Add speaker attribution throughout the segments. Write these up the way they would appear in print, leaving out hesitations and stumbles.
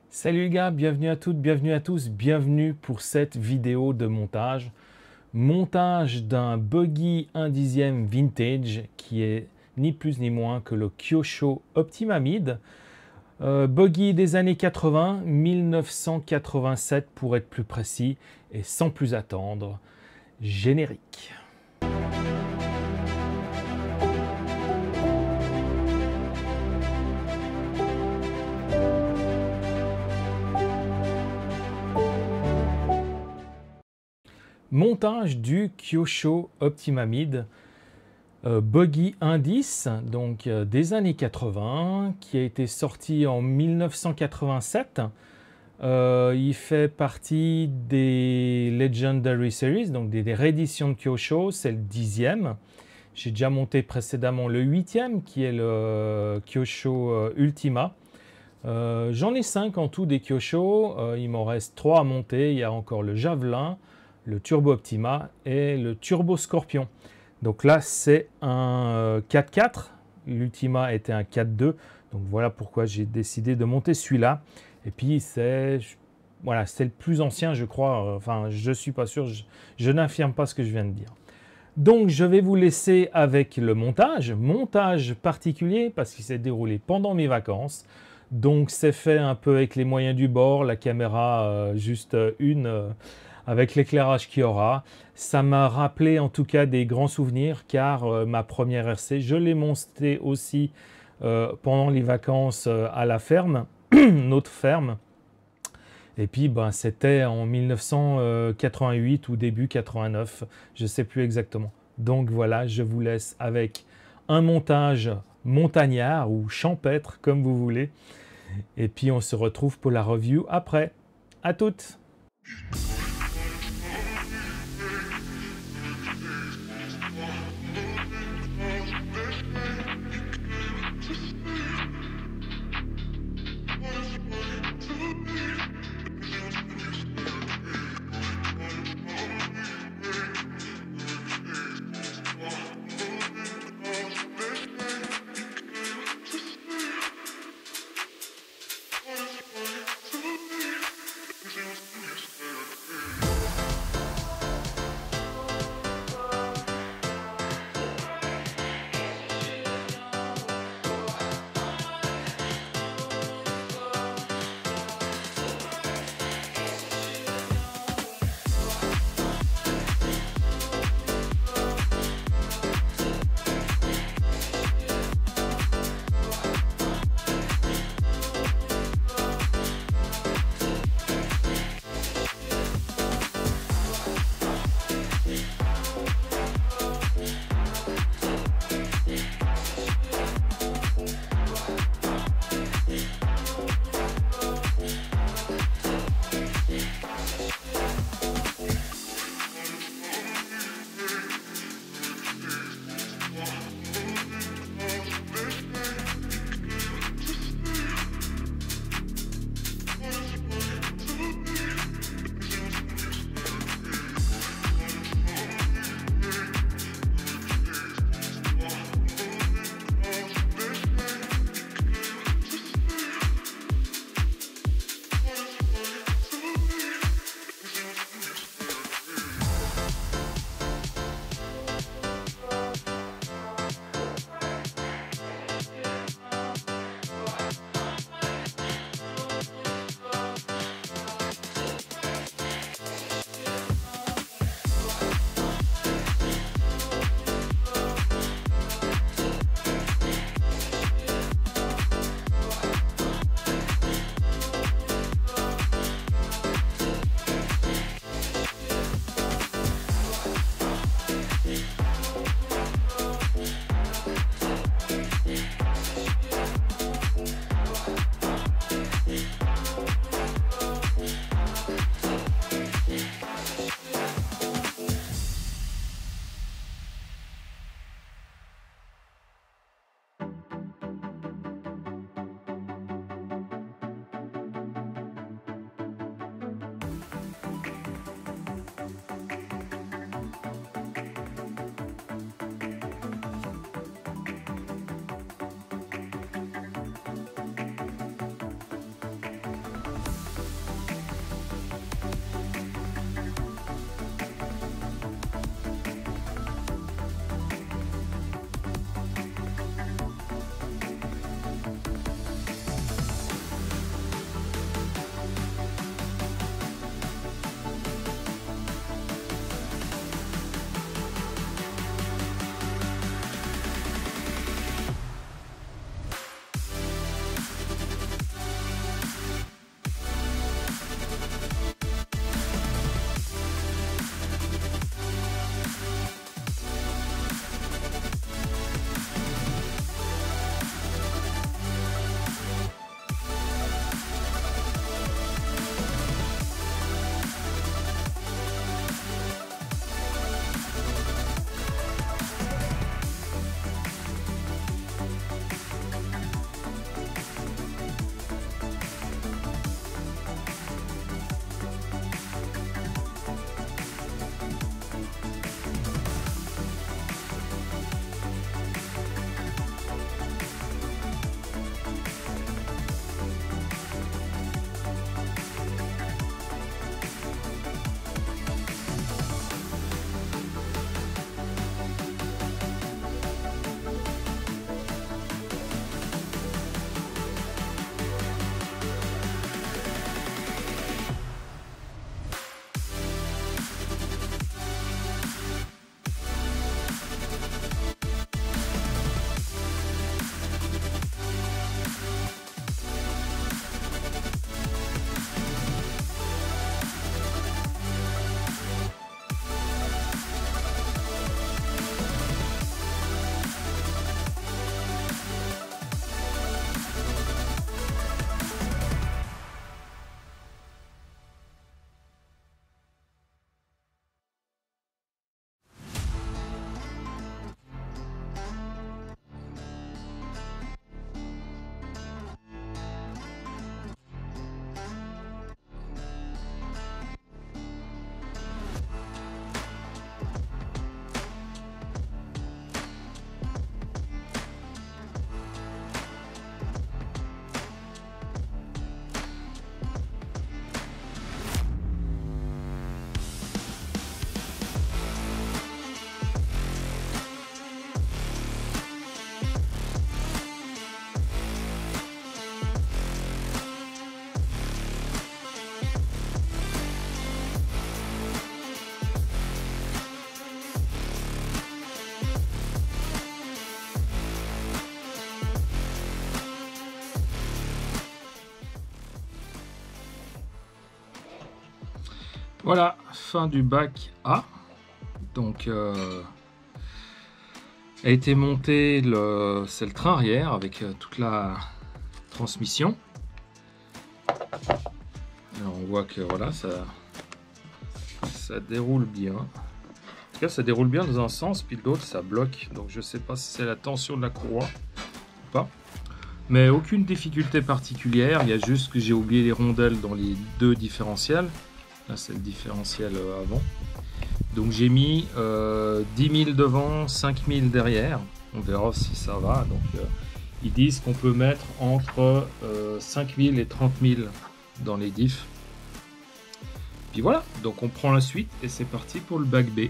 Speaker 1: Salut les gars, bienvenue à toutes, bienvenue à tous, bienvenue pour cette vidéo de montage. Montage d'un buggy 1/10 vintage qui est ni plus ni moins que le Kyosho Optima Mid. Buggy des années 80, 1987 pour être plus précis, et sans plus attendre, générique. Montage du Kyosho Optima Mid, buggy 1/10, donc des années 80, qui a été sorti en 1987. Il fait partie des Legendary Series, donc des rééditions de Kyosho, c'est le 10e. J'ai déjà monté précédemment le 8e, qui est le Kyosho Ultima. J'en ai 5 en tout des Kyosho, il m'en reste 3 à monter. Il y a encore le Javelin, le Turbo Optima et le Turbo Scorpion. Donc là, c'est un 4x4. L'Ultima était un 4x2. Donc voilà pourquoi j'ai décidé de monter celui-là. Et puis, c'est le plus ancien, je crois. Enfin, je ne suis pas sûr. Je n'affirme pas ce que je viens de dire. Donc, je vais vous laisser avec le montage. Montage particulier parce qu'il s'est déroulé pendant mes vacances. Donc, c'est fait un peu avec les moyens du bord. La caméra, juste une... avec l'éclairage qu'il y aura. Ça m'a rappelé en tout cas des grands souvenirs car ma première RC, je l'ai montée aussi pendant les vacances à la ferme, notre ferme. Et puis c'était en 1988 ou début 89, je ne sais plus exactement. Donc voilà, je vous laisse avec un montage montagnard ou champêtre comme vous voulez. Et puis on se retrouve pour la review après. À toutes! Voilà, fin du bac A. Donc a été monté c'est le train arrière avec toute la transmission. Alors on voit que voilà, ça déroule bien. En tout cas, ça déroule bien dans un sens, puis l'autre ça bloque. Donc je sais pas si c'est la tension de la courroie ou pas. Mais aucune difficulté particulière. Il y a juste que j'ai oublié les rondelles dans les deux différentiels. Là c'est le différentiel avant. Donc j'ai mis 10 000 devant, 5 000 derrière. On verra si ça va. Donc ils disent qu'on peut mettre entre 5 000 et 30 000 dans les diffs. Puis voilà, donc on prend la suite et c'est parti pour le bac B.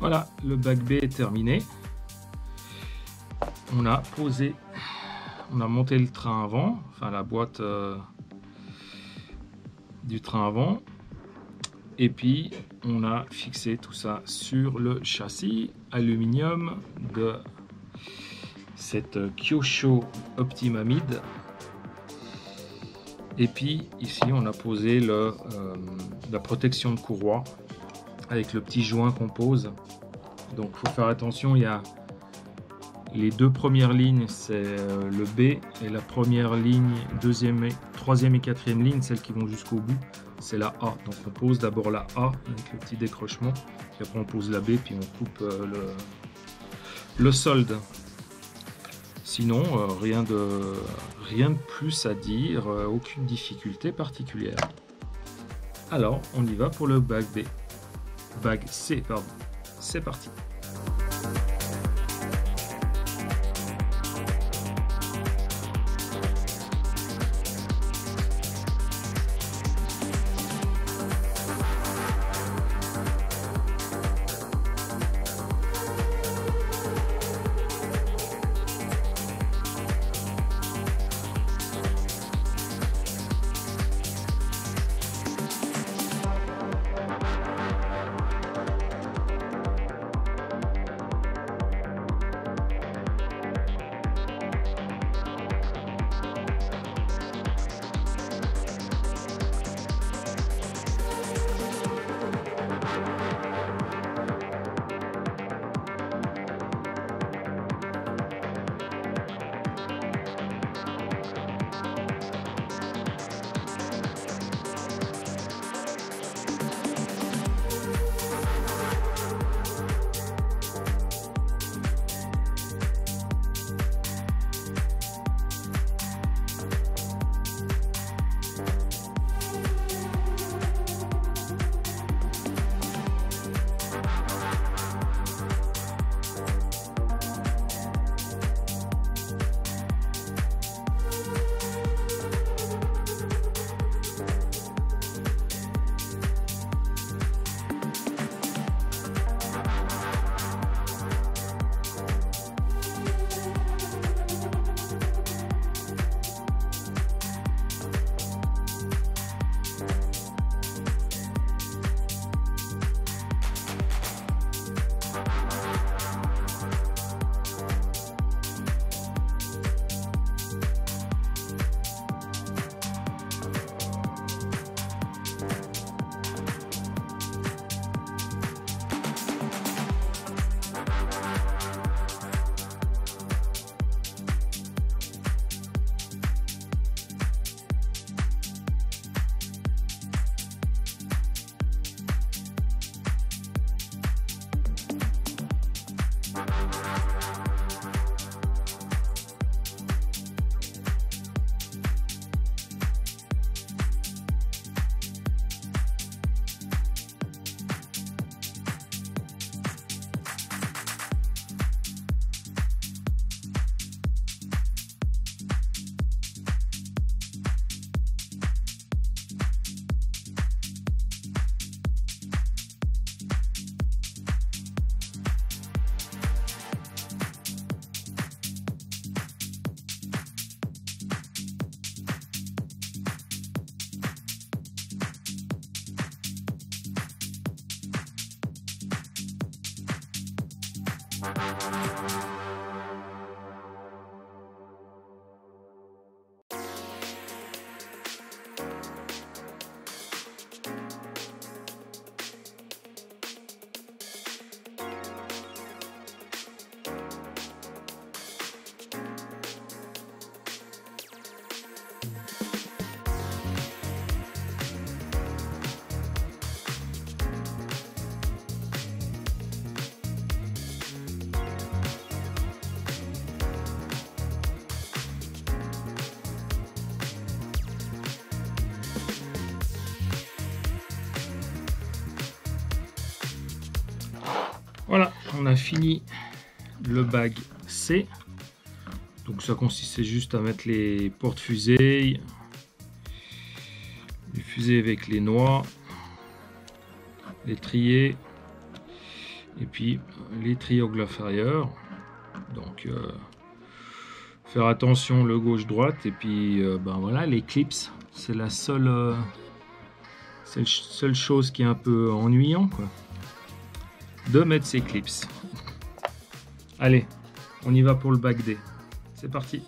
Speaker 1: Voilà, le bac B est terminé. On a posé, on a monté le train avant, enfin la boîte du train avant. Et puis on a fixé tout ça sur le châssis aluminium de cette Kyosho Optima Mid. Et puis ici on a posé la protection de courroie avec le petit joint qu'on pose. Donc il faut faire attention, il y a les deux premières lignes, c'est le B, et la première ligne, troisième et quatrième ligne, celles qui vont jusqu'au bout, c'est la A. Donc on pose d'abord la A avec le petit décrochement, puis après on pose la B, puis on coupe le solde. Sinon, rien de plus à dire, aucune difficulté particulière. Alors, on y va pour le bac B. Bac C, pardon. C'est parti. Voilà, on a fini le bag C. Donc ça consistait juste à mettre les porte-fusées, les fusées avec les noix, les trier, Et puis les triangles inférieurs. Donc faire attention le gauche-droite. Et puis ben voilà, les clips, c'est la seule chose qui est un peu ennuyant, quoi, de mettre ces clips. Allez, on y va pour le back D. C'est parti.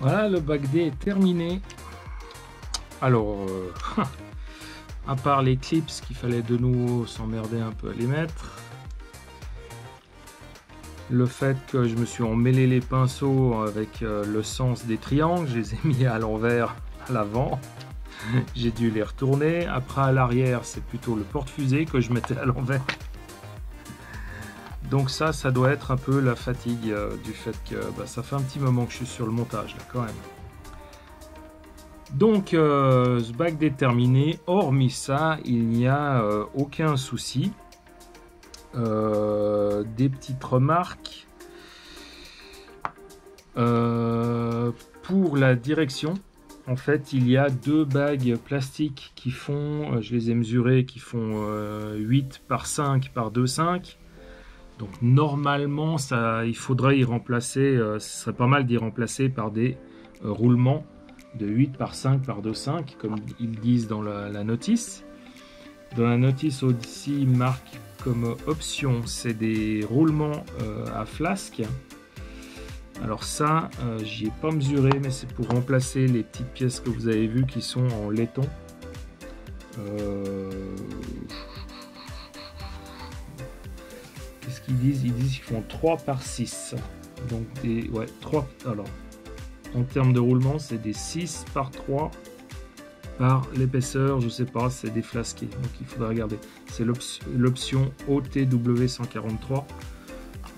Speaker 1: Voilà, le bac D est terminé. Alors, à part les clips qu'il fallait de nouveau s'emmerder un peu à les mettre, le fait que je me suis emmêlé les pinceaux avec le sens des triangles, je les ai mis à l'envers à l'avant, j'ai dû les retourner. Après à l'arrière, c'est plutôt le porte-fusée que je mettais à l'envers. Donc ça doit être un peu la fatigue du fait que ça fait un petit moment que je suis sur le montage là quand même. Donc ce bac déterminé, hormis ça, il n'y a aucun souci. Des petites remarques pour la direction. En fait, il y a deux bagues plastiques qui font, je les ai mesurées, qui font 8 par 5 par 2,5. Donc normalement, il faudrait y remplacer, ce serait pas mal d'y remplacer par des roulements de 8 par 5 par 2,5, comme ils disent dans la notice. Dans la notice aussi, il marque comme option, c'est des roulements à flasque. Alors ça, j'y ai pas mesuré, mais c'est pour remplacer les petites pièces que vous avez vues qui sont en laiton. Qu'est-ce qu'ils disent? Ils disent qu'ils font 3 par 6. Donc des 3. Alors, en termes de roulement, c'est des 6 par 3 par l'épaisseur, je sais pas, c'est des flasqués. Donc il faudra regarder. C'est l'option OTW 143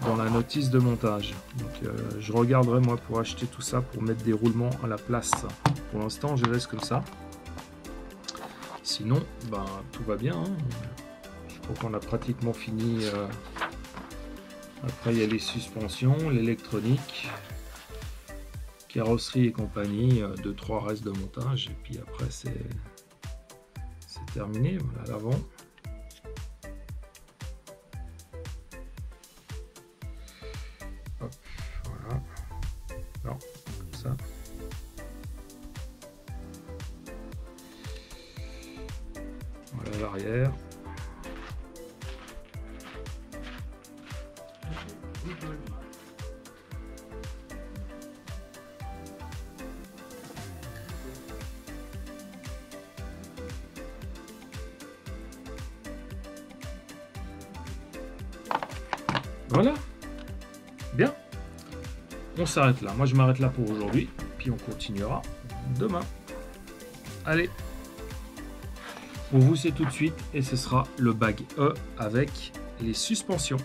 Speaker 1: dans la notice de montage. Donc je regarderai moi pour acheter tout ça, pour mettre des roulements à la place. Pour l'instant, je laisse comme ça. Sinon, tout va bien. Hein. Je crois qu'on a pratiquement fini. Après, il y a les suspensions, l'électronique, carrosserie et compagnie, 2-3 restes de montage. Et puis après, c'est terminé. Voilà l'avant. Hop, voilà. Non, comme ça. Voilà l'arrière. Voilà, bien, on s'arrête là. Moi je m'arrête là pour aujourd'hui, puis on continuera demain. Allez, on vous sait tout de suite, et ce sera le bag E avec les suspensions.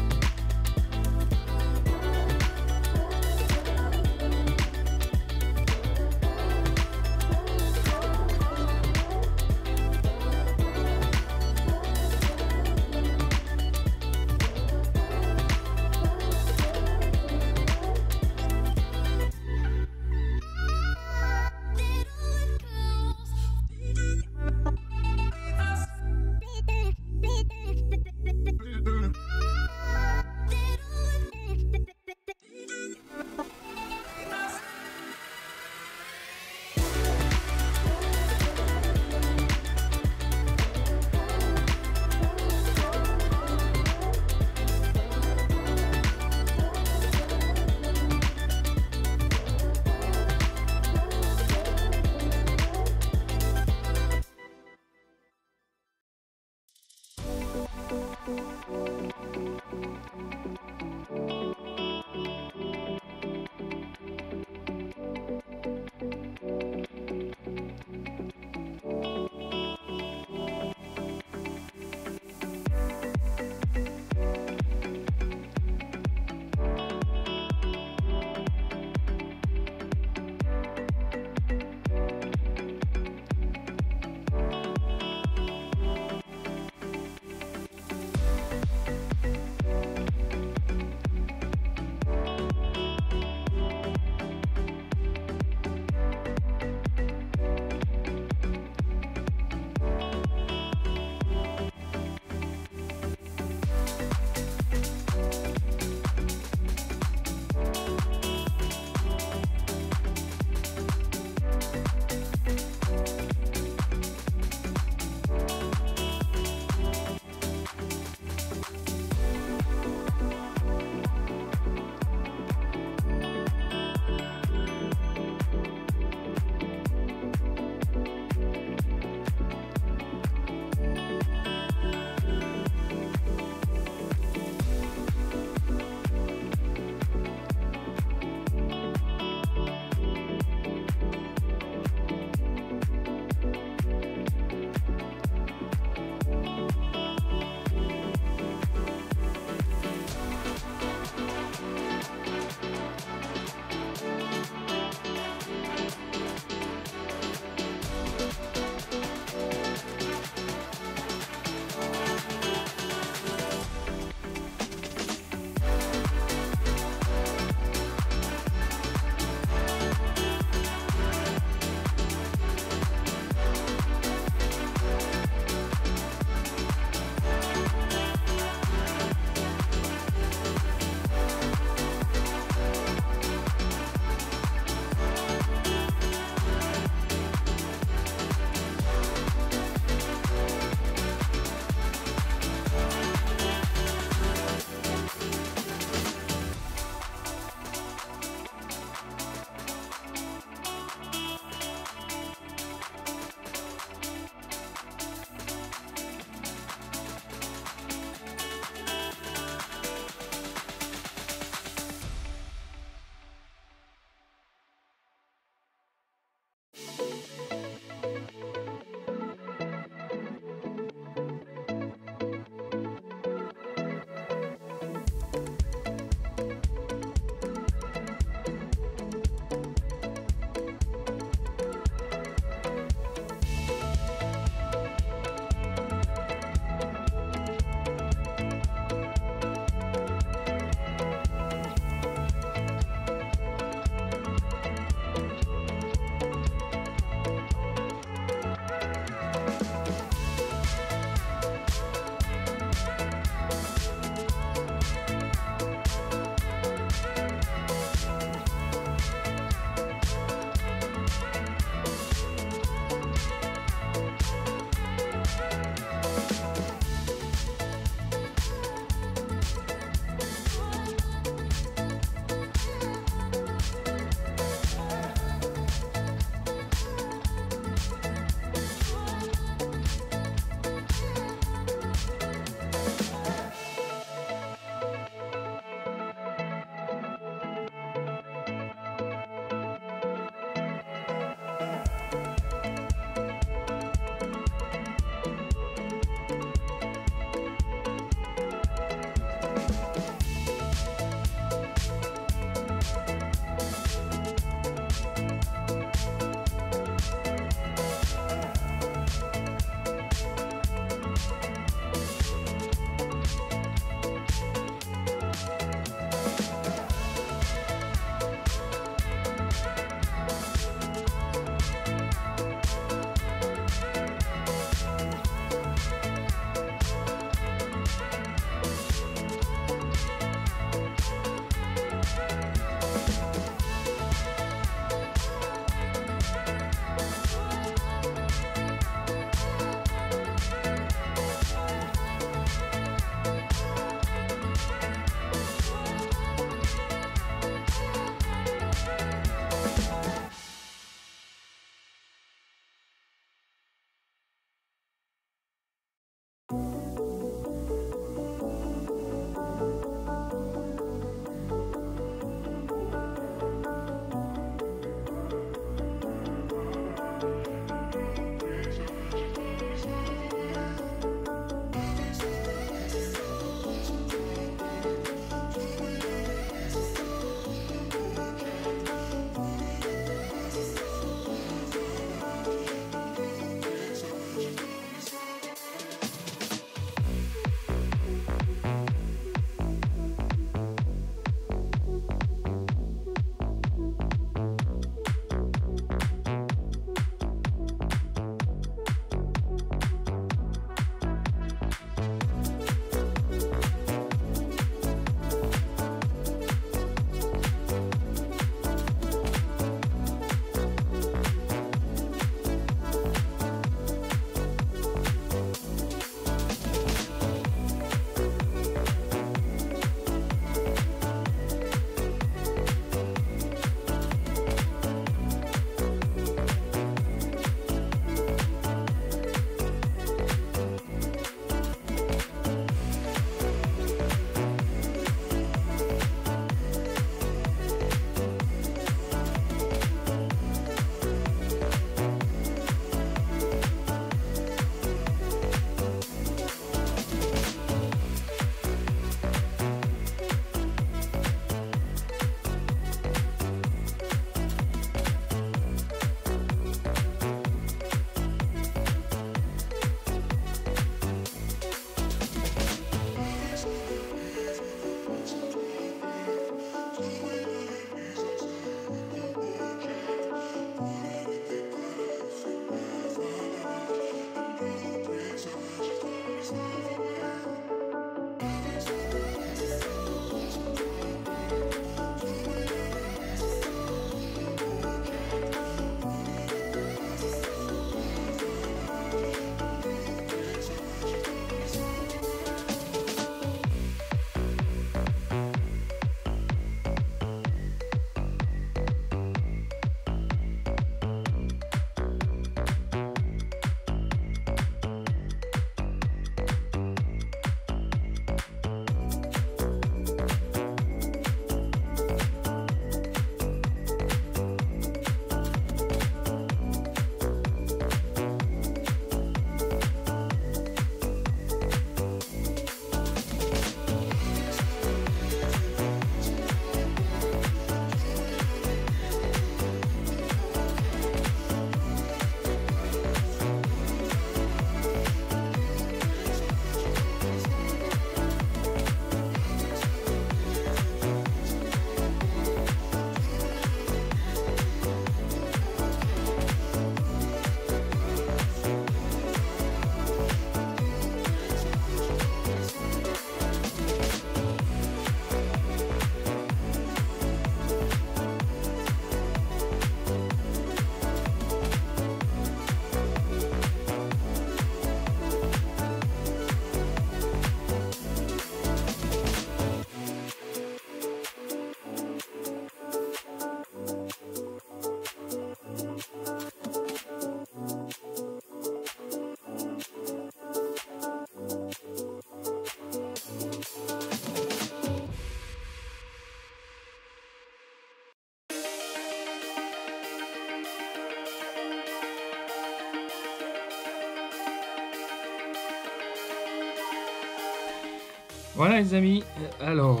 Speaker 1: Voilà les amis, alors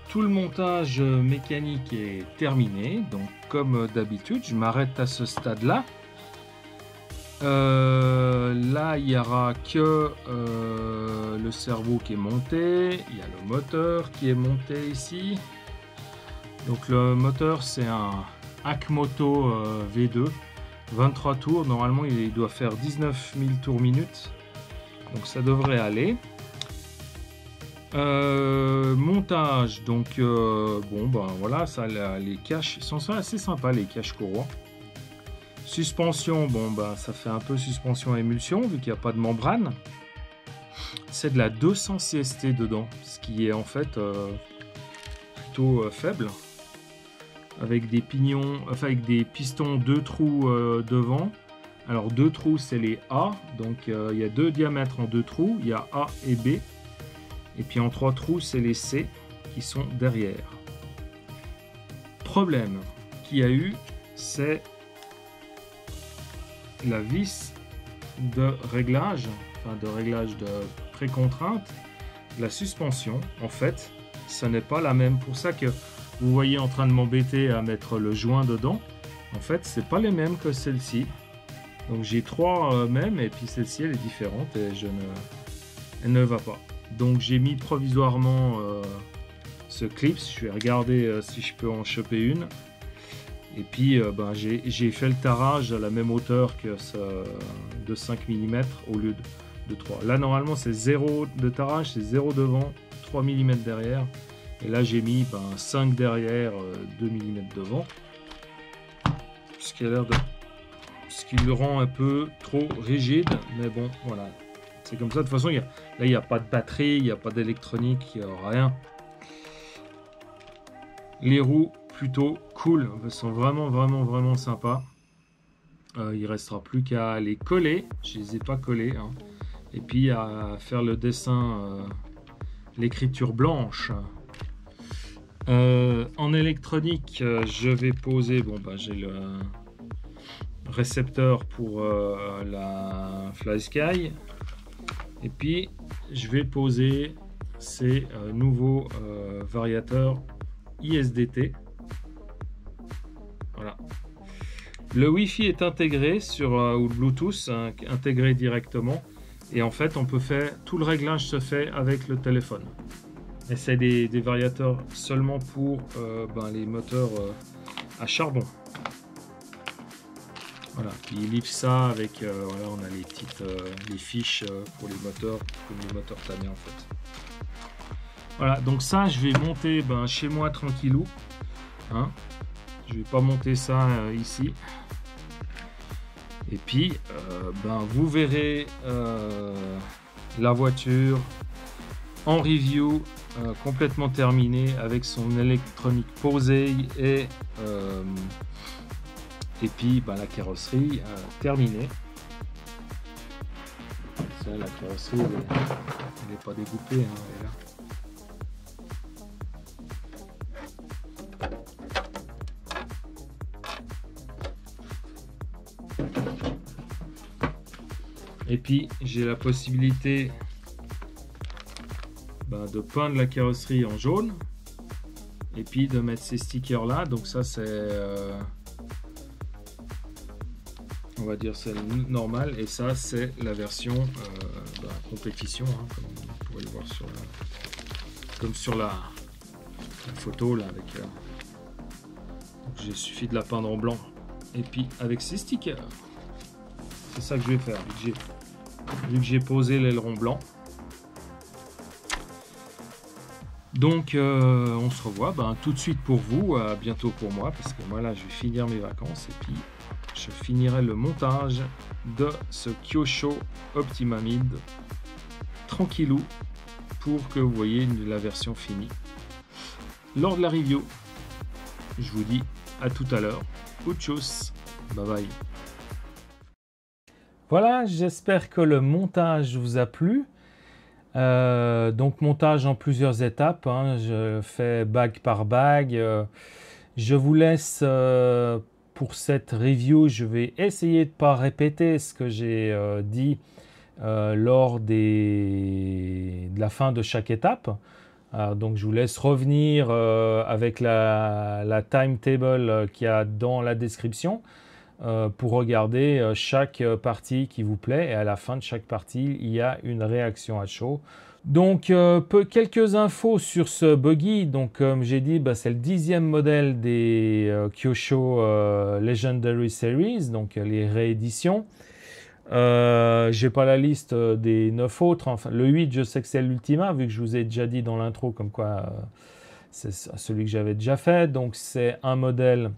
Speaker 1: tout le montage mécanique est terminé, donc comme d'habitude je m'arrête à ce stade là. Là il n'y aura que le cerveau qui est monté, il y a le moteur qui est monté ici. Donc le moteur c'est un Akmoto V2, 23 tours, normalement il doit faire 19 000 tours minute, donc ça devrait aller. Montage, donc bon ben voilà, ça, les caches sont assez sympas, les caches courroies. Suspension, bon ben ça fait un peu suspension à émulsion vu qu'il n'y a pas de membrane. C'est de la 200 CST dedans, ce qui est en fait plutôt faible, avec des pignons, enfin avec des pistons 2 trous devant. Alors 2 trous c'est les A, donc il y a 2 diamètres en 2 trous, il y a A et B. Et puis en 3 trous, c'est les C qui sont derrière. Problème qu'il y a eu, c'est la vis de réglage, enfin de réglage de précontrainte, la suspension. En fait, ce n'est pas la même. Pour ça que vous voyez en train de m'embêter à mettre le joint dedans. En fait, c'est pas les mêmes que celle-ci. Donc j'ai 3 mêmes et puis celle-ci elle est différente et elle ne va pas. Donc j'ai mis provisoirement ce clip, je vais regarder si je peux en choper une. Et puis ben, j'ai fait le tarage à la même hauteur que ce de 5 mm au lieu de 3. Là normalement c'est 0 de tarage, c'est 0 devant, 3 mm derrière. Et là j'ai mis ben, 5 derrière, 2 mm devant. Ce qui a l'air de... ce qui le rend un peu trop rigide, mais bon voilà. C'est comme ça, de toute façon, là il n'y a pas de batterie, il n'y a pas d'électronique, il n'y a rien. Les roues plutôt cool, elles sont vraiment sympas. Il restera plus qu'à les coller, je les ai pas collées, hein. Et puis à faire le dessin, l'écriture blanche. En électronique, je vais poser, bon bah j'ai le récepteur pour la FlySky. Et puis, je vais poser ces nouveaux variateurs ISDT. Voilà. Le Wi-Fi est intégré sur ou le Bluetooth intégré directement. Et en fait, on peut faire tout le réglage se fait avec le téléphone. Et c'est des variateurs seulement pour ben, les moteurs à charbon. Voilà, puis il livre ça avec, voilà, on a les petites les fiches pour les moteurs, comme les moteurs Tamiya en fait. Voilà, donc ça je vais monter ben, chez moi tranquillou. Hein. Je vais pas monter ça ici. Et puis, ben, vous verrez la voiture en review complètement terminée avec son électronique posée et puis bah, la carrosserie terminée. Ça, la carrosserie elle n'est pas dégoupée, hein, elle est là. Et puis j'ai la possibilité bah, de peindre la carrosserie en jaune et puis de mettre ces stickers là. Donc ça c'est on va dire c'est normal, et ça c'est la version bah, compétition, hein, comme vous pourrez le voir sur comme sur la photo là avec donc il suffit de la peindre en blanc et puis avec ces stickers. C'est ça que je vais faire vu que j'ai posé l'aileron blanc. Donc on se revoit ben, tout de suite pour vous, à bientôt pour moi, parce que moi là je vais finir mes vacances et puis je finirai le montage de ce Kyosho Optima Mid tranquillou pour que vous voyez la version finie lors de la review. Je vous dis à tout à l'heure. Tchuss, bye bye. Voilà, j'espère que le montage vous a plu. Donc montage en plusieurs étapes, hein. Je fais bague par bague. Je vous laisse pour cette review, je vais essayer de ne pas répéter ce que j'ai dit lors de la fin de chaque étape. Donc je vous laisse revenir avec la timetable qu'il y a dans la description pour regarder chaque partie qui vous plaît. Et à la fin de chaque partie, il y a une réaction à chaud. Donc quelques infos sur ce buggy. Donc comme j'ai dit, c'est le 10e modèle des Kyosho Legendary Series, donc les rééditions. J'ai pas la liste des 9 autres. Enfin, le 8, je sais que c'est l'Ultima, vu que je vous ai déjà dit dans l'intro comme quoi c'est celui que j'avais déjà fait. Donc c'est un modèle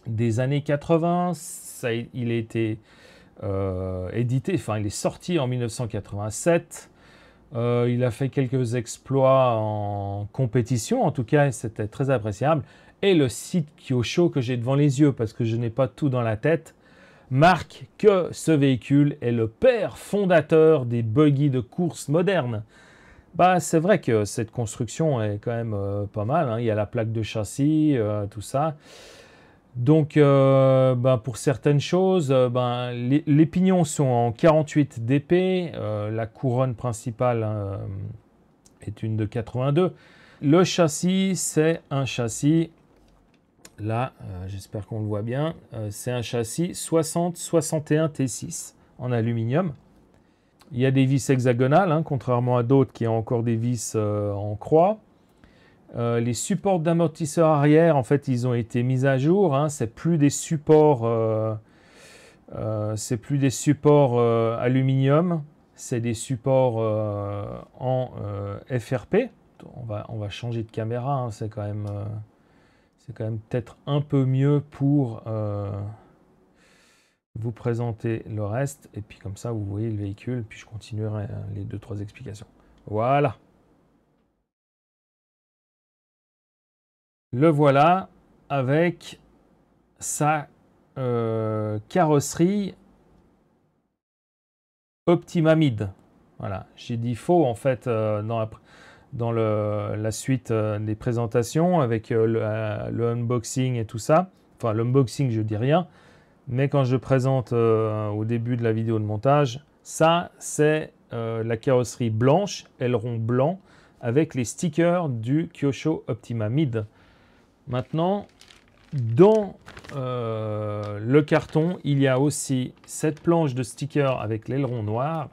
Speaker 1: des années 80. Il a été édité, enfin il est sorti en 1987. Il a fait quelques exploits en compétition, en tout cas c'était très appréciable. Et le site Kyosho que j'ai devant les yeux, parce que je n'ai pas tout dans la tête, marque que ce véhicule est le père fondateur des buggy de course modernes. C'est vrai que cette construction est quand même pas mal, hein. Il y a la plaque de châssis, tout ça. Donc, pour certaines choses, les pignons sont en 48 dp, la couronne principale est une de 82. Le châssis, c'est un châssis, là, j'espère qu'on le voit bien, c'est un châssis 60-61 T6 en aluminium. Il y a des vis hexagonales, hein, contrairement à d'autres qui ont encore des vis en croix. Les supports d'amortisseurs arrière, en fait, ils ont été mis à jour. Hein. C'est plus des supports, aluminium, c'est des supports en FRP. On va changer de caméra. Hein. C'est quand même peut-être un peu mieux pour vous présenter le reste. Et puis comme ça, vous voyez le véhicule. Puis je continuerai les 2-3 explications. Voilà. Le voilà avec sa carrosserie Optima Mid. Voilà, j'ai dit faux en fait dans la suite des présentations avec le unboxing et tout ça. Enfin, l'unboxing, je dis rien, mais quand je présente au début de la vidéo de montage, ça c'est la carrosserie blanche, aileron blanc, avec les stickers du Kyosho Optima Mid. Maintenant, dans le carton, il y a aussi cette planche de sticker avec l'aileron noir.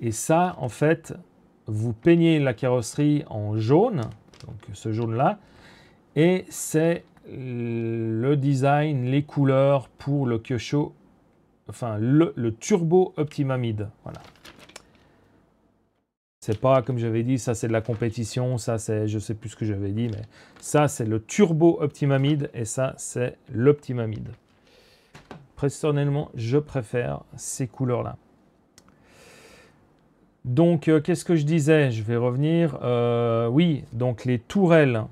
Speaker 1: Et ça, en fait, vous peignez la carrosserie en jaune, donc ce jaune-là, et c'est le design, les couleurs pour le Kyosho, enfin le Turbo Optima Mid. Voilà. C'est pas, comme j'avais dit, ça c'est de la compétition, ça c'est, je sais plus ce que j'avais dit, mais ça c'est le Turbo Optima Mid et ça c'est l'Optima Mid. Personnellement, je préfère ces couleurs-là. Donc, qu'est-ce que je disais? Je vais revenir. Oui, donc les tourelles,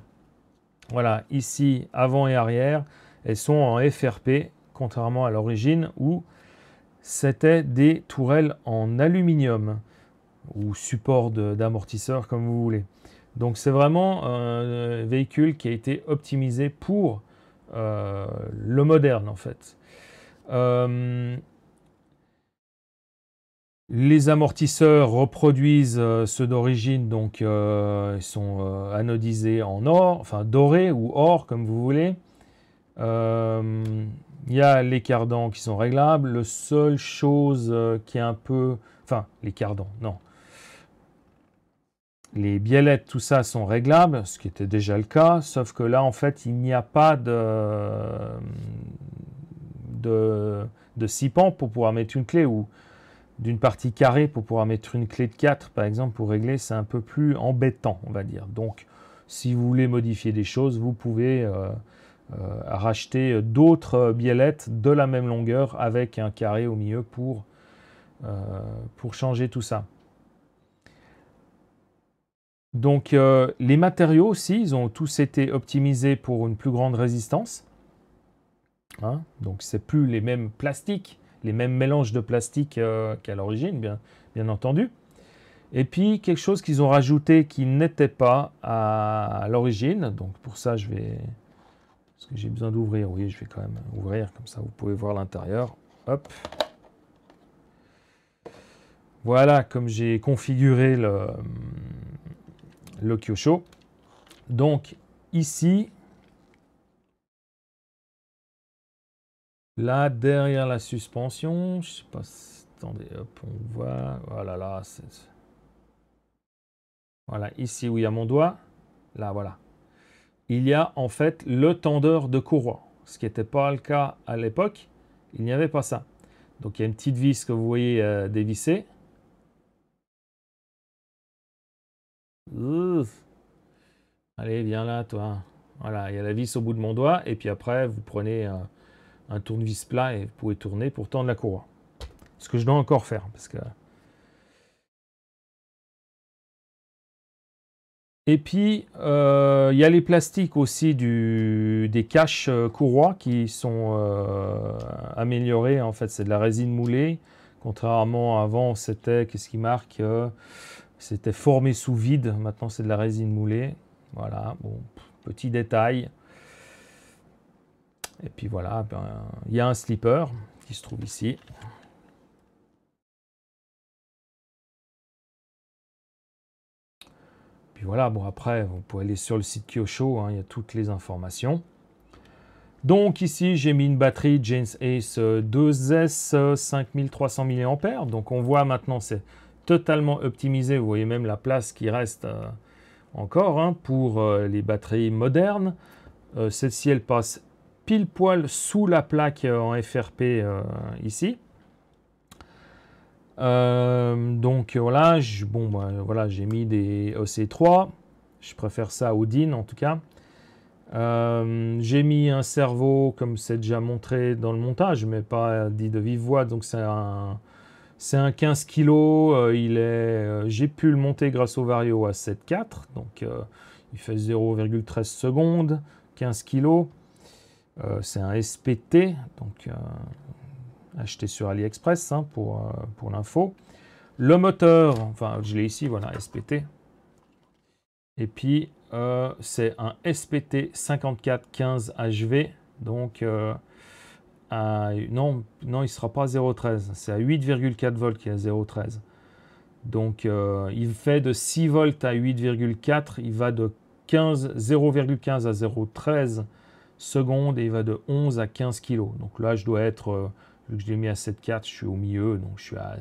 Speaker 1: voilà, ici, avant et arrière, elles sont en FRP, contrairement à l'origine où c'était des tourelles en aluminium ou support d'amortisseur comme vous voulez. Donc c'est vraiment un véhicule qui a été optimisé pour le moderne en fait. Les amortisseurs reproduisent ceux d'origine, donc ils sont anodisés en or, enfin doré ou or comme vous voulez. Il y a les cardans qui sont réglables. La seule chose qui est un peu... Enfin, les cardans, non. Les biellettes, tout ça sont réglables, ce qui était déjà le cas, sauf que là, en fait, il n'y a pas de 6 pans pour pouvoir mettre une clé ou d'une partie carrée pour pouvoir mettre une clé de 4, par exemple, pour régler, c'est un peu plus embêtant, on va dire. Donc, si vous voulez modifier des choses, vous pouvez racheter d'autres biellettes de la même longueur avec un carré au milieu pour changer tout ça. Donc les matériaux aussi, ils ont tous été optimisés pour une plus grande résistance. Hein, donc c'est plus les mêmes plastiques, les mêmes mélanges de plastique qu'à l'origine, bien entendu. Et puis quelque chose qu'ils ont rajouté qui n'était pas à l'origine. Donc pour ça, je vais... Parce que j'ai besoin d'ouvrir. Oui, je vais quand même ouvrir, comme ça vous pouvez voir l'intérieur. Hop. Voilà comme j'ai configuré le Kyosho. Donc ici, là derrière la suspension, je sais pas, attendez, hop, on voit, voilà, là, voilà, ici où il y a mon doigt, là, voilà. Il y a en fait le tendeur de courroie, ce qui n'était pas le cas à l'époque, il n'y avait pas ça. Donc il y a une petite vis que vous voyez dévissée. Allez, viens là, toi. Voilà, il y a la vis au bout de mon doigt, et puis après, vous prenez un tournevis plat et vous pouvez tourner pour tendre la courroie. Ce que je dois encore faire, parce que... Et puis, il y a les plastiques aussi des caches courroies qui sont améliorés. En fait, c'est de la résine moulée. Contrairement à avant, c'était, qu'est-ce qui marque c'était formé sous vide. Maintenant, c'est de la résine moulée. Voilà, bon, petit détail. Et puis voilà, ben, il y a un slipper qui se trouve ici. Puis voilà, bon après, vous pouvez aller sur le site Kyosho, hein, il y a toutes les informations. Donc ici, j'ai mis une batterie James Ace 2S 5300 mAh. Donc on voit maintenant, c'est totalement optimisé. Vous voyez même la place qui reste encore hein, pour les batteries modernes. Celle-ci, elle passe pile poil sous la plaque en FRP ici. Donc voilà, bon, bah, voilà, j'ai mis des EC3. Je préfère ça au DIN en tout cas. J'ai mis un servo comme c'est déjà montré dans le montage, mais pas dit de vive voix. Donc c'est un 15 kg. J'ai pu le monter grâce au Vario à 7.4. Donc il fait 0,13 secondes, 15 kg. C'est un SPT, donc acheté sur AliExpress hein, pour l'info. Le moteur, enfin je l'ai ici, voilà, SPT. Et puis c'est un SPT 5415 HV, donc non, il ne sera pas à 0,13, c'est à 8,4 volts qui est à 0,13. Donc il fait de 6 volts à 8,4, il va de 0,15 à 0,13 secondes et il va de 11 à 15 kg. Donc là, je dois être, vu que je l'ai mis à 7,4, je suis au milieu, donc je suis à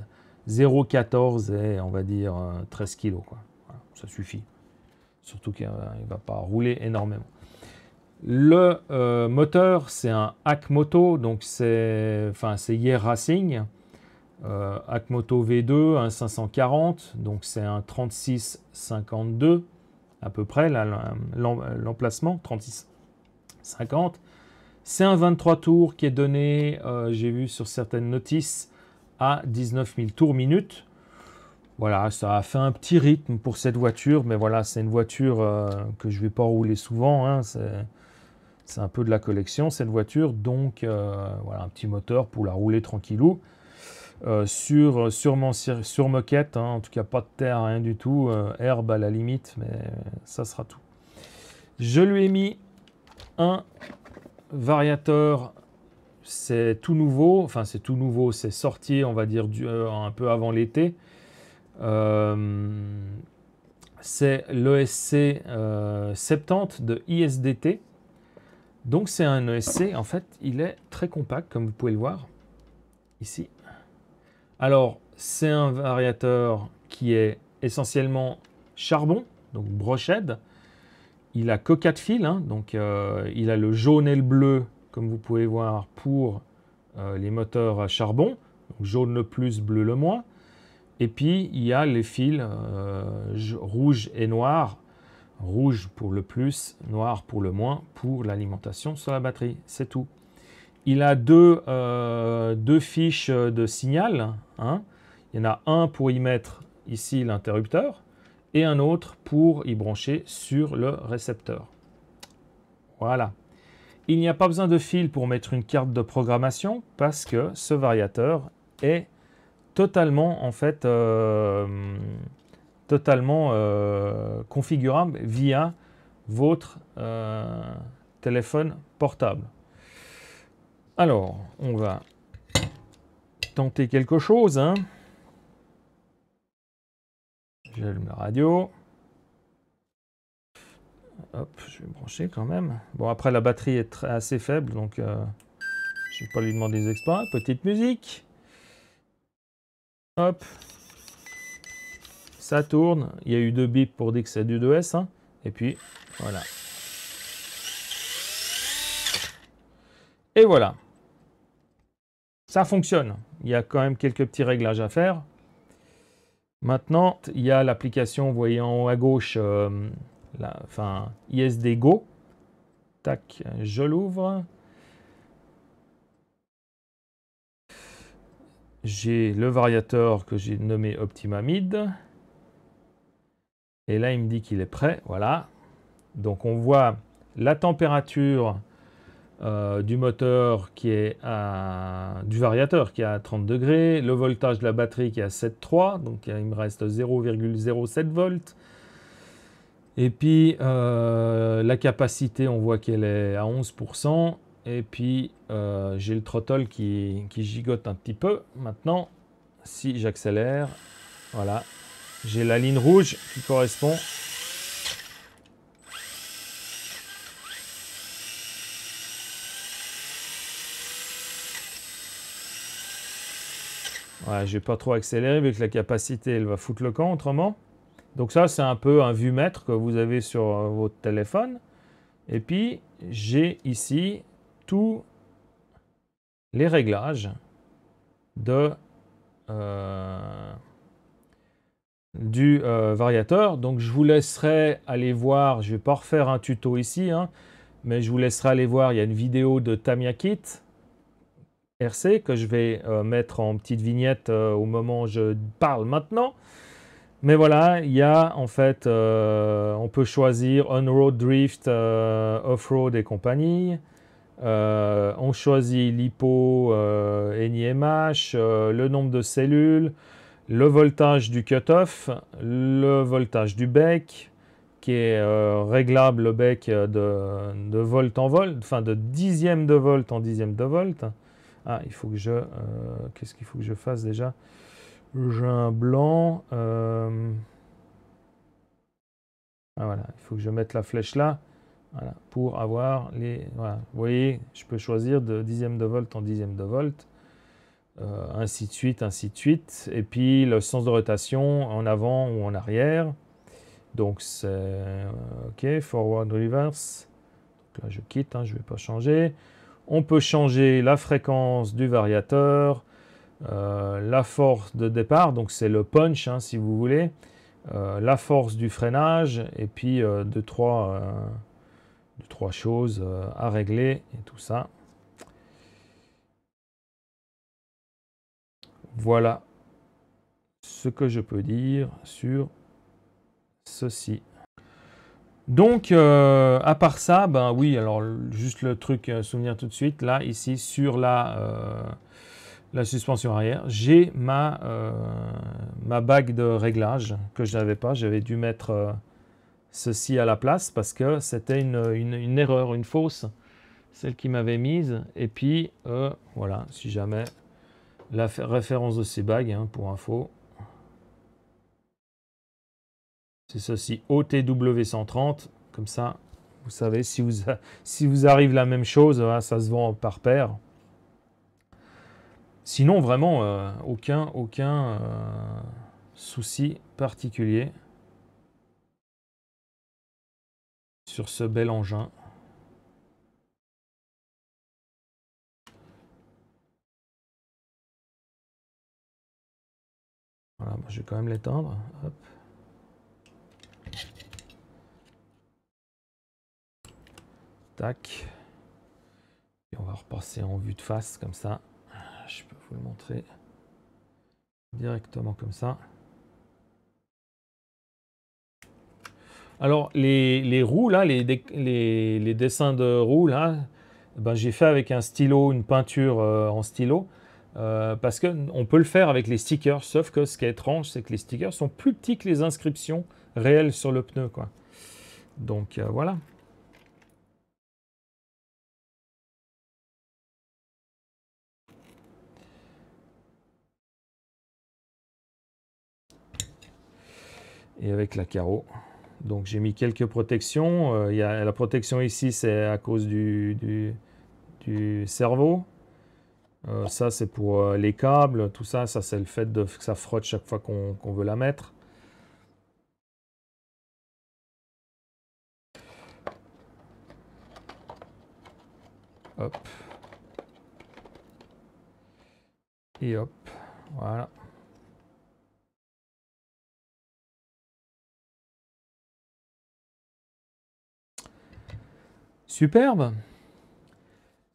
Speaker 1: 0,14 et on va dire 13 kg. Quoi. Voilà, ça suffit. Surtout qu'il ne va pas rouler énormément. Le moteur, c'est un Akmoto, donc c'est Year Racing. Akmoto V2, un 540, donc c'est un 36-52 à peu près, l'emplacement, 36-50. C'est un 23 tours qui est donné, j'ai vu sur certaines notices, à 19 000 tours minute. Voilà, ça a fait un petit rythme pour cette voiture, mais voilà, c'est une voiture que je ne vais pas rouler souvent. Hein, c'est un peu de la collection, cette voiture. Donc, voilà, un petit moteur pour la rouler tranquillou. Sur moquette, hein, en tout cas pas de terre, rien du tout. Herbe à la limite, mais ça sera tout. Je lui ai mis un variateur. C'est tout nouveau. Enfin, c'est tout nouveau. C'est sorti, on va dire, un peu avant l'été. C'est l'ESC 70 de ISDT. Donc c'est un ESC, en fait, il est très compact, comme vous pouvez le voir, ici. Alors, c'est un variateur qui est essentiellement charbon, donc brochette. Il a que 4 fils, hein, donc il a le jaune et le bleu, comme vous pouvez voir, pour les moteurs à charbon. Donc, jaune le plus, bleu le moins. Et puis, il y a les fils rouge et noir. Rouge pour le plus, noir pour le moins, pour l'alimentation sur la batterie. C'est tout. Il a deux fiches de signal. Hein. Il y en a un pour y mettre ici l'interrupteur et un autre pour y brancher sur le récepteur. Voilà. Il n'y a pas besoin de fil pour mettre une carte de programmation parce que ce variateur est totalement en fait configurable via votre téléphone portable. Alors, on va tenter quelque chose. Hein. J'allume la radio. Hop, je vais me brancher quand même. Bon, après, la batterie est assez faible, donc je ne vais pas lui demander des exploits. Petite musique. Hop. Ça tourne. Il y a eu 2 bips pour dire que c'est du 2S. Hein. Et puis, voilà. Et voilà. Ça fonctionne. Il y a quand même quelques petits réglages à faire. Maintenant, il y a l'application, vous voyez en haut à gauche, ISD Go. Tac, je l'ouvre. J'ai le variateur que j'ai nommé Optima Mid. Et là, il me dit qu'il est prêt. Voilà. Donc, on voit la température du moteur qui est du variateur qui est à 30 degrés, le voltage de la batterie qui est à 7,3, donc il me reste 0,07 volts. Et puis la capacité, on voit qu'elle est à 11%. Et puis j'ai le throttle qui gigote un petit peu. Maintenant, si j'accélère, voilà, j'ai la ligne rouge qui correspond. Voilà, je vais pas trop accélérer vu que la capacité, elle va foutre le camp autrement. Donc ça, c'est un peu un vue-mètre que vous avez sur votre téléphone. Et puis, j'ai ici tous les réglages du variateur. Donc, je vous laisserai aller voir. Je ne vais pas refaire un tuto ici, hein, mais je vous laisserai aller voir. Il y a une vidéo de Tamiya-Kit RC que je vais mettre en petite vignette au moment où je parle maintenant. Mais voilà, il y a en fait, on peut choisir on-road, drift, off-road et compagnie. On choisit l'hypo, NIMH, le nombre de cellules, le voltage du cutoff, le voltage du bec, qui est réglable le bec de volt en volt, enfin de dixième de volt en dixième de volt. Ah, il faut que je... qu'est-ce qu'il faut que je fasse déjà? J'ai un blanc. Ah voilà, il faut que je mette la flèche là. Voilà, pour avoir les... Voilà. Vous voyez, je peux choisir de dixième de volt en dixième de volt. Ainsi de suite, ainsi de suite. Et puis le sens de rotation en avant ou en arrière. Donc c'est OK, forward, reverse. Donc là je quitte, hein, je ne vais pas changer. On peut changer la fréquence du variateur, la force de départ, donc c'est le punch hein, si vous voulez, la force du freinage et puis deux, trois choses à régler et tout ça. Voilà ce que je peux dire sur ceci. Donc, à part ça, ben oui, alors juste le truc, souvenir tout de suite, là, ici, sur la suspension arrière, j'ai ma bague de réglage que je n'avais pas. J'avais dû mettre ceci à la place parce que c'était une erreur, une fausse, celle qui m'avait mise. Et puis, voilà, si jamais, la référence de ces bagues, hein, pour info, c'est ceci, OTW 130, comme ça, vous savez, si vous arrive la même chose, ça se vend par paire. Sinon, vraiment, aucun souci particulier sur ce bel engin. Voilà, je vais quand même l'éteindre. Hop. Tac. Et on va repasser en vue de face comme ça. Je peux vous le montrer directement comme ça. Alors les roues là, les dessins de roues là, ben, j'ai fait avec un stylo, une peinture en stylo. Parce qu'on peut le faire avec les stickers, sauf que ce qui est étrange, c'est que les stickers sont plus petits que les inscriptions réelles sur le pneu, quoi. Donc voilà. et avec la carreau. Donc j'ai mis quelques protections. Il y a la protection ici, c'est à cause du cerveau. Ça c'est pour les câbles, tout ça. Ça c'est le fait que ça frotte chaque fois qu'on veut la mettre. Hop. Et hop. Voilà. Superbe.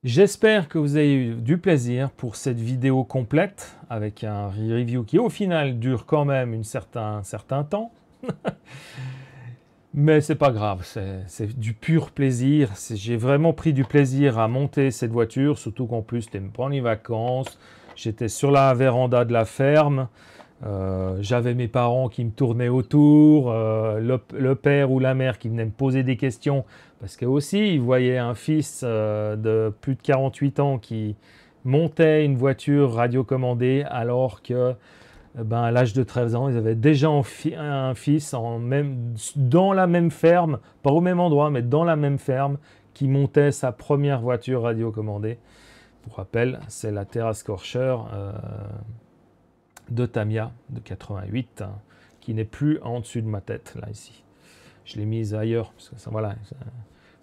Speaker 1: J'espère que vous avez eu du plaisir pour cette vidéo complète avec un review qui au final dure quand même un certain temps. Mais c'est pas grave, c'est du pur plaisir. J'ai vraiment pris du plaisir à monter cette voiture, surtout qu'en plus c'était pendant les vacances. J'étais sur la véranda de la ferme. J'avais mes parents qui me tournaient autour, le père ou la mère qui venait me poser des questions, parce que aussi ils voyaient un fils de plus de 48 ans qui montait une voiture radiocommandée, alors que à l'âge de 13 ans, ils avaient déjà un fils dans la même ferme, pas au même endroit, mais dans la même ferme, qui montait sa première voiture radiocommandée. Pour rappel, c'est la Terra Scorcher de Tamiya de 88, qui n'est plus en dessus de ma tête, là, ici. Je l'ai mise ailleurs, parce que ça, voilà,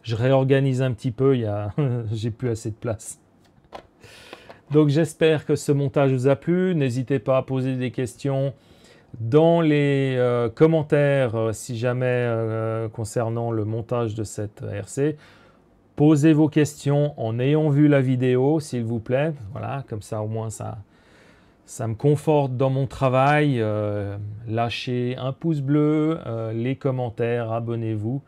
Speaker 1: je réorganise un petit peu, j'ai plus assez de place. Donc j'espère que ce montage vous a plu. N'hésitez pas à poser des questions dans les commentaires si jamais concernant le montage de cette RC. Posez vos questions en ayant vu la vidéo, s'il vous plaît. Voilà, comme ça au moins ça me conforte dans mon travail. Lâchez un pouce bleu, les commentaires, abonnez-vous.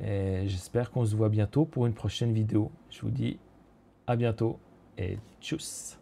Speaker 1: Et j'espère qu'on se voit bientôt pour une prochaine vidéo. Je vous dis à bientôt et tchuss!